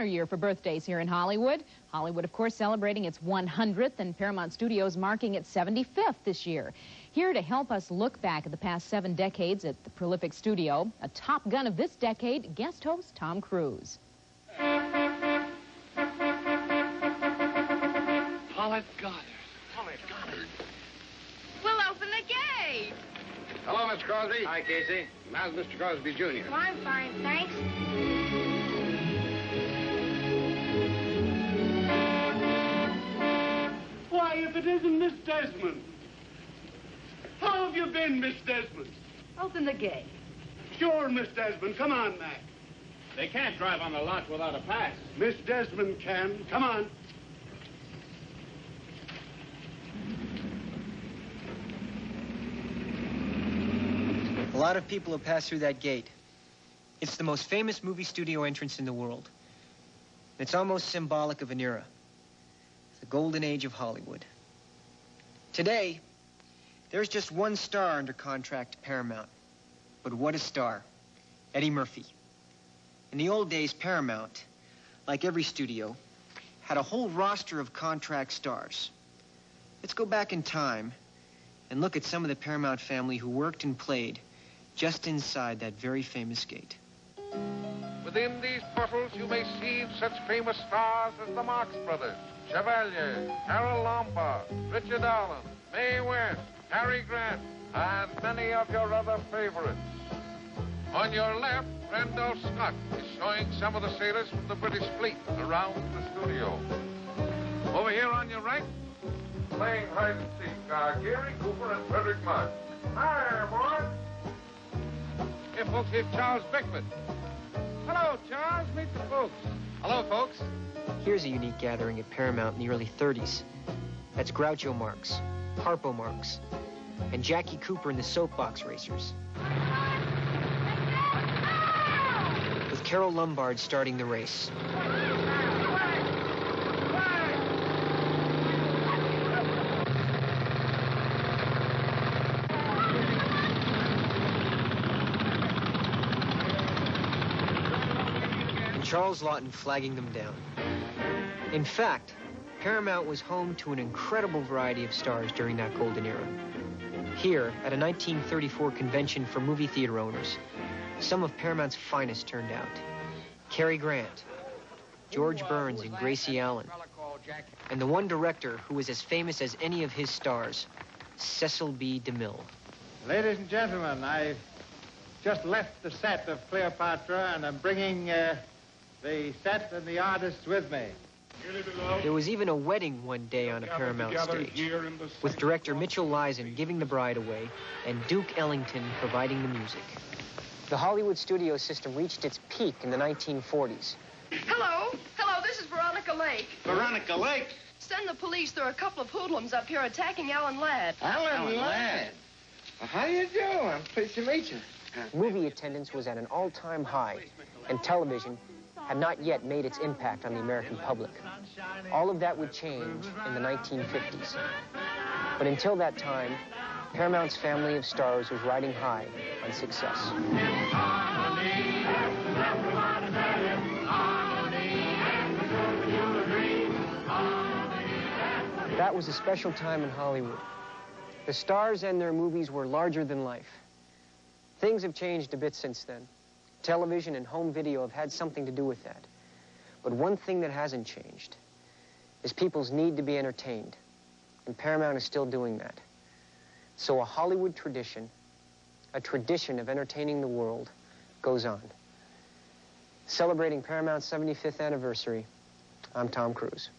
Year for birthdays here in Hollywood. Hollywood, of course, celebrating its 100th, and Paramount Studios marking its 75th this year. Here to help us look back at the past 7 decades at the prolific studio, a top gun of this decade, guest host Tom Cruise. Paulette Goddard. Paulette Goddard. We'll open the gate. Hello, Mr. Crosby. Hi, Casey. How's Mr. Crosby, Jr.? Well, I'm fine, thanks. Why, if it isn't Miss Desmond. How have you been, Miss Desmond? Open the gate. Sure, Miss Desmond. Come on, Mac. They can't drive on the lot without a pass. Miss Desmond can. Come on. A lot of people have passed through that gate. It's the most famous movie studio entrance in the world. It's almost symbolic of an era. The golden age of Hollywood. Today, there's just one star under contract to Paramount. But what a star. Eddie Murphy. In the old days, Paramount, like every studio, had a whole roster of contract stars. Let's go back in time and look at some of the Paramount family who worked and played just inside that very famous gate. Within these portals, you may see such famous stars as the Marx Brothers, Chevalier, Carole Lombard, Richard Allen, Mae West, Cary Grant, and many of your other favorites. On your left, Randolph Scott is showing some of the sailors from the British fleet around the studio. Over here on your right, playing hide and seek are Gary Cooper and Frederick March. Hi, boys. Here, folks, here's Charles Bickford. Hello, Charles. Meet the folks. Hello, folks. Here's a unique gathering at Paramount in the early 30s. That's Groucho Marx, Harpo Marx, and Jackie Cooper and the Soapbox Racers. With Carole Lombard starting the race. Charles Lawton flagging them down. In fact, Paramount was home to an incredible variety of stars during that golden era. Here, at a 1934 convention for movie theater owners, some of Paramount's finest turned out. Cary Grant, George Burns and Gracie Allen, and the one director who was as famous as any of his stars, Cecil B. DeMille. Ladies and gentlemen, I've just left the set of Cleopatra, and I'm bringing the set and the artists with me. There was even a wedding one day on a Paramount stage, with director Mitchell Lison giving the bride away and Duke Ellington providing the music. The Hollywood studio system reached its peak in the 1940s. Hello. Hello, this is Veronica Lake. Veronica Lake? Send the police. There are a couple of hoodlums up here attacking Alan Ladd. Alan Ladd? How you doing? I'm pleased to meet you. Movie attendance was at an all-time high, and television had not yet made its impact on the American public. All of that would change in the 1950s. But until that time, Paramount's family of stars was riding high on success. That was a special time in Hollywood. The stars and their movies were larger than life. Things have changed a bit since then. Television and home video have had something to do with that. But one thing that hasn't changed is people's need to be entertained. And Paramount is still doing that. So a Hollywood tradition, a tradition of entertaining the world, goes on. Celebrating Paramount's 75th anniversary, I'm Tom Cruise.